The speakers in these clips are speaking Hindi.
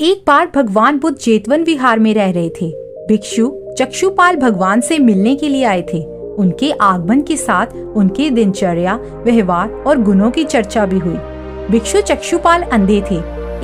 एक बार भगवान बुद्ध जेतवन विहार में रह रहे थे। भिक्षु चक्षुपाल भगवान से मिलने के लिए आए थे। उनके आगमन के साथ उनके दिनचर्या, व्यवहार और गुणों की चर्चा भी हुई। भिक्षु चक्षुपाल अंधे थे।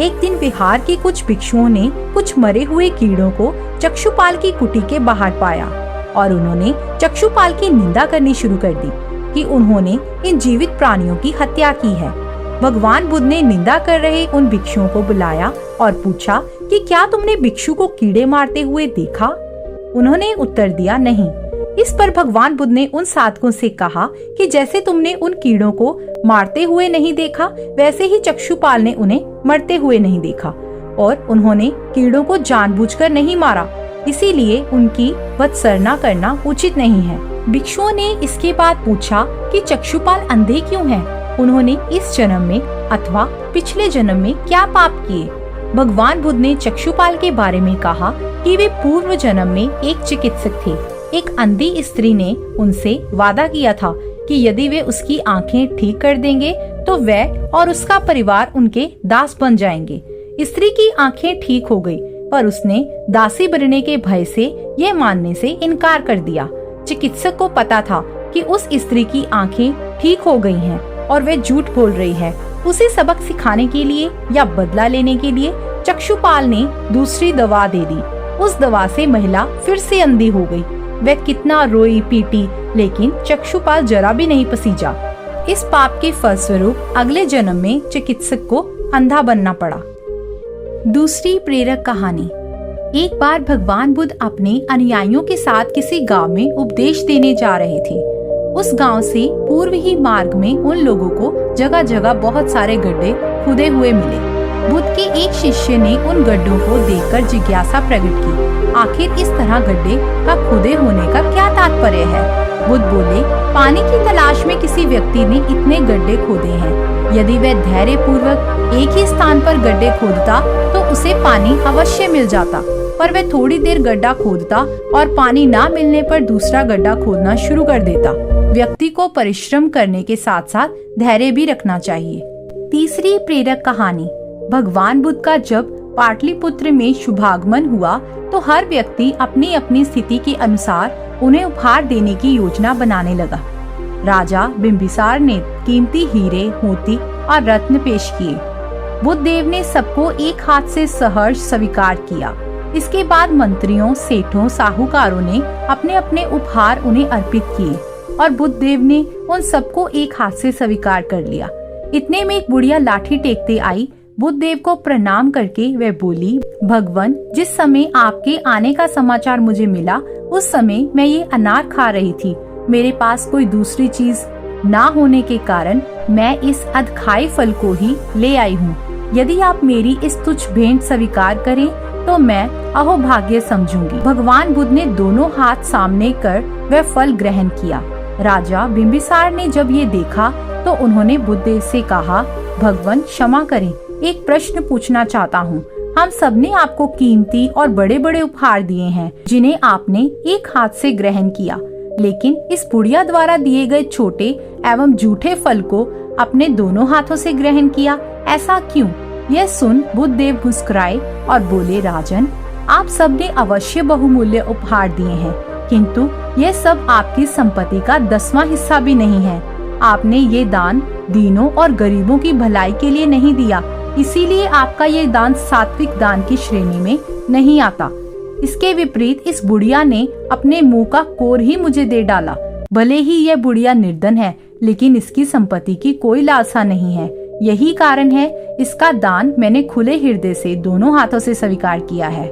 एक दिन विहार के कुछ भिक्षुओं ने कुछ मरे हुए कीड़ों को चक्षुपाल की कुटी के बाहर पाया और उन्होंने चक्षुपाल की निंदा करनी शुरू कर दी कि उन्होंने इन जीवित प्राणियों की हत्या की है। भगवान बुद्ध ने निंदा कर रहे उन भिक्षुओं को बुलाया और पूछा कि क्या तुमने भिक्षु को कीड़े मारते हुए देखा? उन्होंने उत्तर दिया, नहीं। इस पर भगवान बुद्ध ने उन साधकों से कहा कि जैसे तुमने उन कीड़ों को मारते हुए नहीं देखा, वैसे ही चक्षुपाल ने उन्हें मरते हुए नहीं देखा और उन्होंने कीड़ों को जानबूझकर नहीं मारा, इसीलिए उनकी वत्सरना करना उचित नहीं है। भिक्षुओं ने इसके बाद पूछा कि चक्षुपाल अंधे क्यों हैं? उन्होंने इस जन्म में अथवा पिछले जन्म में क्या पाप किए? भगवान बुद्ध ने चक्षुपाल के बारे में कहा कि वे पूर्व जन्म में एक चिकित्सक थे। एक अंधी स्त्री ने उनसे वादा किया था कि यदि वे उसकी आंखें ठीक कर देंगे तो वह और उसका परिवार उनके दास बन जाएंगे। स्त्री की आंखें ठीक हो गई, पर उसने दासी बनने के भय से यह मानने से इनकार कर दिया। चिकित्सक को पता था कि उस स्त्री की आंखें ठीक हो गई हैं और वह झूठ बोल रही है। उसे सबक सिखाने के लिए या बदला लेने के लिए चक्षुपाल ने दूसरी दवा दे दी। उस दवा से महिला फिर से अंधी हो गई। वह कितना रोई पीटी, लेकिन चक्षुपाल जरा भी नहीं पसीजा। इस पाप के फलस्वरूप अगले जन्म में चिकित्सक को अंधा बनना पड़ा। दूसरी प्रेरक कहानी। एक बार भगवान बुद्ध अपने अनुयायियों के साथ किसी गांव में उपदेश देने जा रहे थे। उस गांव से पूर्व ही मार्ग में उन लोगों को जगह जगह बहुत सारे गड्ढे खुदे हुए मिले। बुद्ध के एक शिष्य ने उन गड्ढों को देखकर जिज्ञासा प्रकट की, आखिर इस तरह गड्ढे का खुदे होने का क्या तात्पर्य है? बुद्ध बोले, पानी की तलाश में किसी व्यक्ति ने इतने गड्ढे खोदे हैं। यदि वह धैर्य पूर्वक एक ही स्थान पर गड्ढे खोदता तो उसे पानी अवश्य मिल जाता, पर वह थोड़ी देर गड्ढा खोदता और पानी ना मिलने पर दूसरा गड्ढा खोदना शुरू कर देता। व्यक्ति को परिश्रम करने के साथ साथ धैर्य भी रखना चाहिए। तीसरी प्रेरक कहानी। भगवान बुद्ध का जब पाटलिपुत्र में शुभागमन हुआ तो हर व्यक्ति अपनी अपनी स्थिति के अनुसार उन्हें उपहार देने की योजना बनाने लगा। राजा बिंबिसार ने कीमती हीरे, मोती और रत्न पेश किए। बुद्ध देव ने सबको एक हाथ से सहर्ष स्वीकार किया। इसके बाद मंत्रियों, सेठों, साहूकारों ने अपने अपने उपहार उन्हें अर्पित किए और बुद्ध देव ने उन सबको एक हाथ से स्वीकार कर लिया। इतने में एक बुढ़िया लाठी टेकते आई। बुद्ध देव को प्रणाम करके वह बोली, भगवान, जिस समय आपके आने का समाचार मुझे मिला उस समय मैं ये अनार खा रही थी। मेरे पास कोई दूसरी चीज ना होने के कारण मैं इस अधखाई फल को ही ले आई हूँ। यदि आप मेरी इस तुच्छ भेंट स्वीकार करें तो मैं अहोभाग्य समझूंगी। भगवान बुद्ध ने दोनों हाथ सामने कर वह फल ग्रहण किया। राजा बिंबिसार ने जब ये देखा तो उन्होंने बुद्ध देव से कहा, भगवान क्षमा करें, एक प्रश्न पूछना चाहता हूँ। हम सबने आपको कीमती और बड़े बड़े उपहार दिए हैं जिन्हें आपने एक हाथ से ग्रहण किया, लेकिन इस बुढ़िया द्वारा दिए गए छोटे एवं जूठे फल को अपने दोनों हाथों से ग्रहण किया, ऐसा क्यों? यह सुन बुद्ध देव मुस्कुराए और बोले, राजन, आप सबने अवश्य बहुमूल्य उपहार दिए हैं, किंतु यह सब आपकी संपत्ति का 10वां हिस्सा भी नहीं है। आपने ये दान दीनों और गरीबों की भलाई के लिए नहीं दिया, इसीलिए आपका ये दान सात्विक दान की श्रेणी में नहीं आता। इसके विपरीत इस बुढ़िया ने अपने मुंह का कोर ही मुझे दे डाला। भले ही यह बुढ़िया निर्धन है, लेकिन इसकी संपत्ति की कोई लालसा नहीं है। यही कारण है इसका दान मैंने खुले हृदय से दोनों हाथों से स्वीकार किया है।